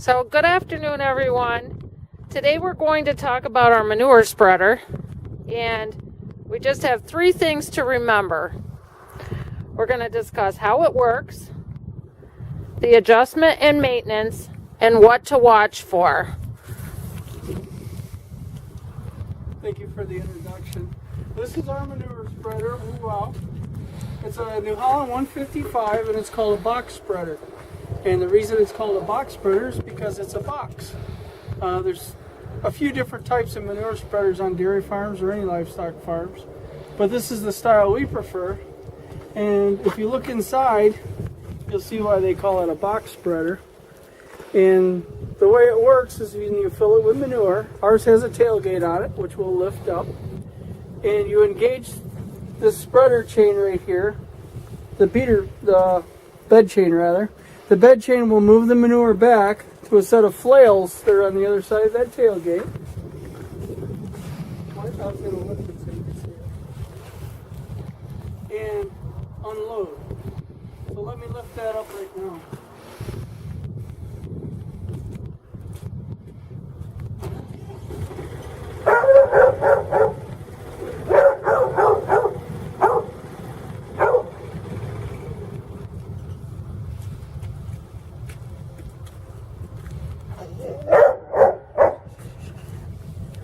So good afternoon, everyone. Today we're going to talk about our manure spreader, and we just have 3 things to remember. We're going to discuss how it works, the adjustment and maintenance, and what to watch for. Thank you for the introduction. This is our manure spreader. Wow. It's a New Holland 155 and it's called a box spreader. And the reason it's called a box spreader is because it's a box. There's a few different types of manure spreaders on dairy farms or any livestock farms, but this is the style we prefer. And if you look inside, you'll see why they call it a box spreader. And the way it works is you fill it with manure. Ours has a tailgate on it, which will lift up. And you engage this spreader chain right here, the bed chain rather. The bed chain will move the manure back to a set of flails that are on the other side of that tailgate. And unload. So let me lift that up right now.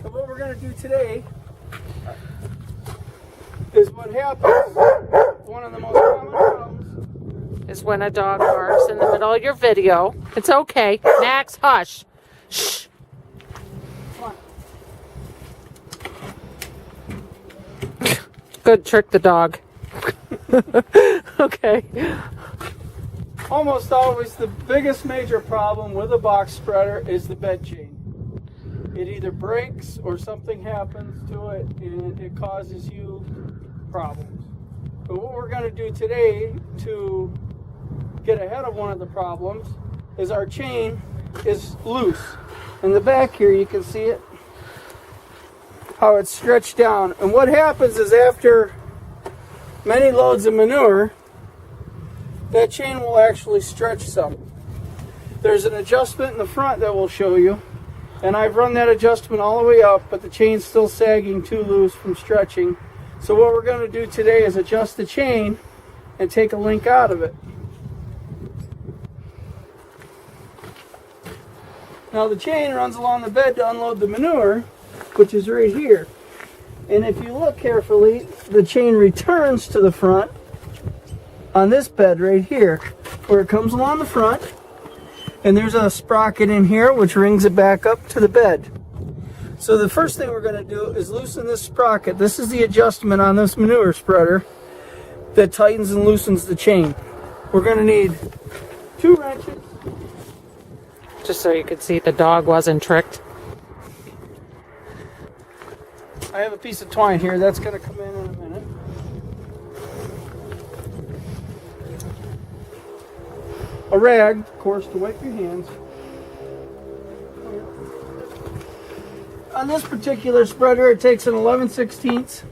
So what we're going to do today is what happens. One of the most common problems Is when a dog barks in the middle of your video. It's okay. Max, hush. Shh. Good, trick the dog. Okay. Almost always the biggest major problem with a box spreader is the bed chain. It either breaks or something happens to it and it causes you problems. But what we're going to do today to get ahead of one of the problems is our chain is loose. In the back here you can see it, how it's stretched down. And what happens is after many loads of manure, that chain will actually stretch some. There's an adjustment in the front that will show you, and I've run that adjustment all the way up, but the chain's still sagging too loose from stretching. So what we're going to do today is adjust the chain and take a link out of it. Now the chain runs along the bed to unload the manure, which is right here. And if you look carefully, the chain returns to the front on this bed right here, where it comes along the front, and there's a sprocket in here which rings it back up to the bed. So the first thing we're going to do is loosen this sprocket. This is the adjustment on this manure spreader that tightens and loosens the chain. We're going to need 2 wrenches. Just so you could see the dog wasn't tricked. I have a piece of twine here that's going to come in a minute. A rag, of course, to wipe your hands. On this particular spreader, it takes an 11/16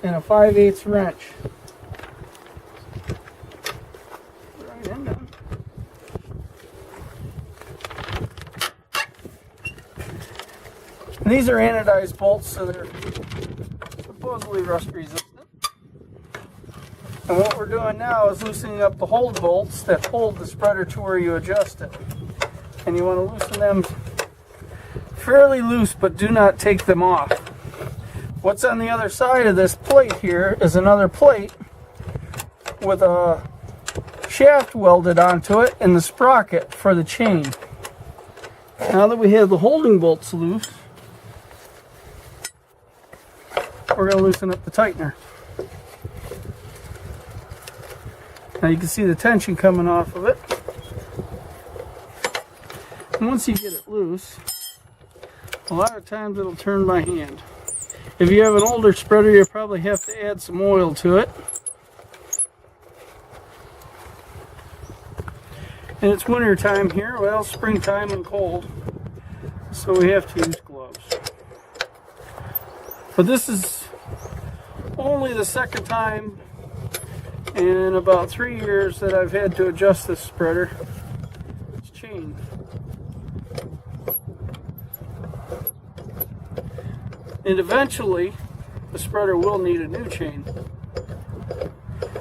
and a 5/8 wrench. Right in there. And these are anodized bolts, so they're supposedly rust resistant. And what we're doing now is loosening up the hold bolts that hold the spreader to where you adjust it. And you want to loosen them fairly loose, but do not take them off. What's on the other side of this plate here is another plate with a shaft welded onto it and the sprocket for the chain. Now that we have the holding bolts loose, we're going to loosen up the tightener. Now you can see the tension coming off of it. And once you get it loose, a lot of times it'll turn by hand. If you have an older spreader, you'll probably have to add some oil to it. And it's winter time here, well, springtime and cold, so we have to use gloves. But this is only the second time in about 3 years that I've had to adjust this spreader. It's chain. And eventually, the spreader will need a new chain.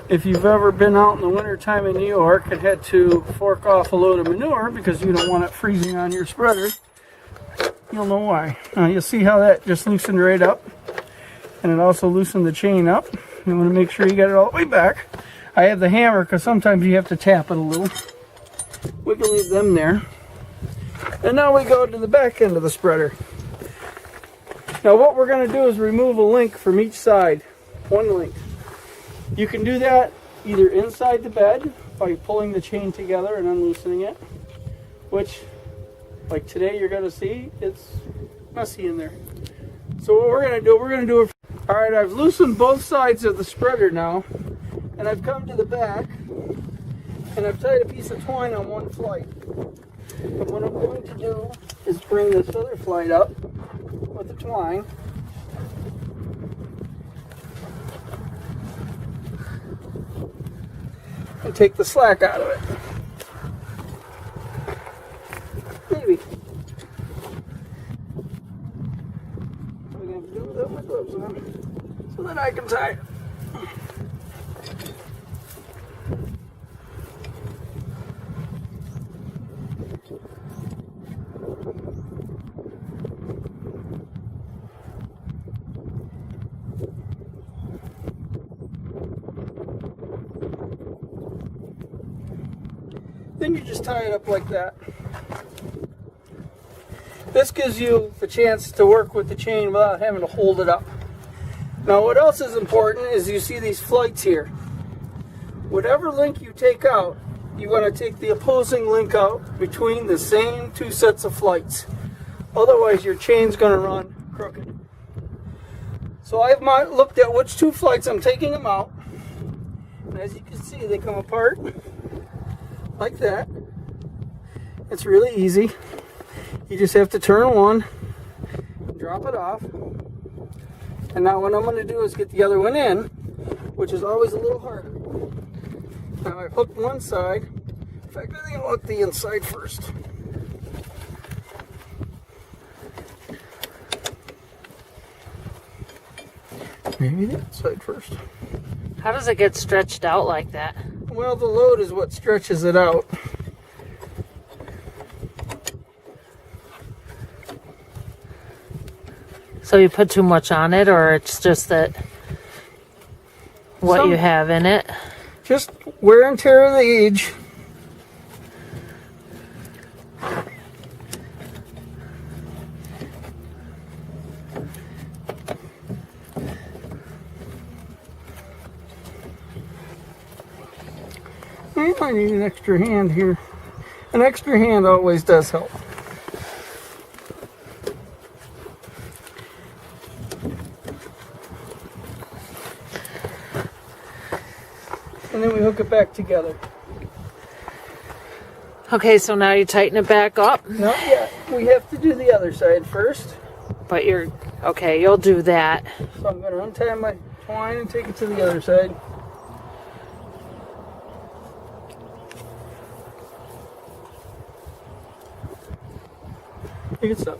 If you've ever been out in the wintertime in New York and had to fork off a load of manure because you don't want it freezing on your spreader, you'll know why. Now you'll see how that just loosened right up. And it also loosened the chain up. You want to make sure you get it all the way back. I have the hammer because sometimes you have to tap it a little. We can leave them there. And now we go to the back end of the spreader. Now what we're going to do is remove a link from each side. One link. You can do that either inside the bed by pulling the chain together and unloosening it, which, like today, you're going to see it's messy in there. So what we're going to do it. All right, I've loosened both sides of the spreader now, and I've come to the back, and I've tied a piece of twine on one flight. And what I'm going to do is bring this other flight up with the twine. And take the slack out of it. Maybe. What I'm going to do without my gloves on so that I can tie it. Then you just tie it up like that. This gives you the chance to work with the chain without having to hold it up. Now what else is important is you see these flights here. Whatever link you take out, you want to take the opposing link out between the same two sets of flights. Otherwise your chain's going to run crooked. So I've looked at which two flights I'm taking them out. And as you can see, they come apart like that. It's really easy. You just have to turn one, drop it off. And now what I'm going to do is get the other one in, which is always a little harder. Now I hooked one side. In fact, I think I'll hook the inside first. Maybe the outside first. How does it get stretched out like that? Well, the load is what stretches it out. So you put too much on it, or it's just that what you have in it? Just wear and tear of the age. You might need an extra hand here. An extra hand always does help. And then we hook it back together. Okay, so now you tighten it back up. Not yet. We have to do the other side first. But you're, okay, you'll do that. So I'm going to untie my twine and take it to the other side. You can stop.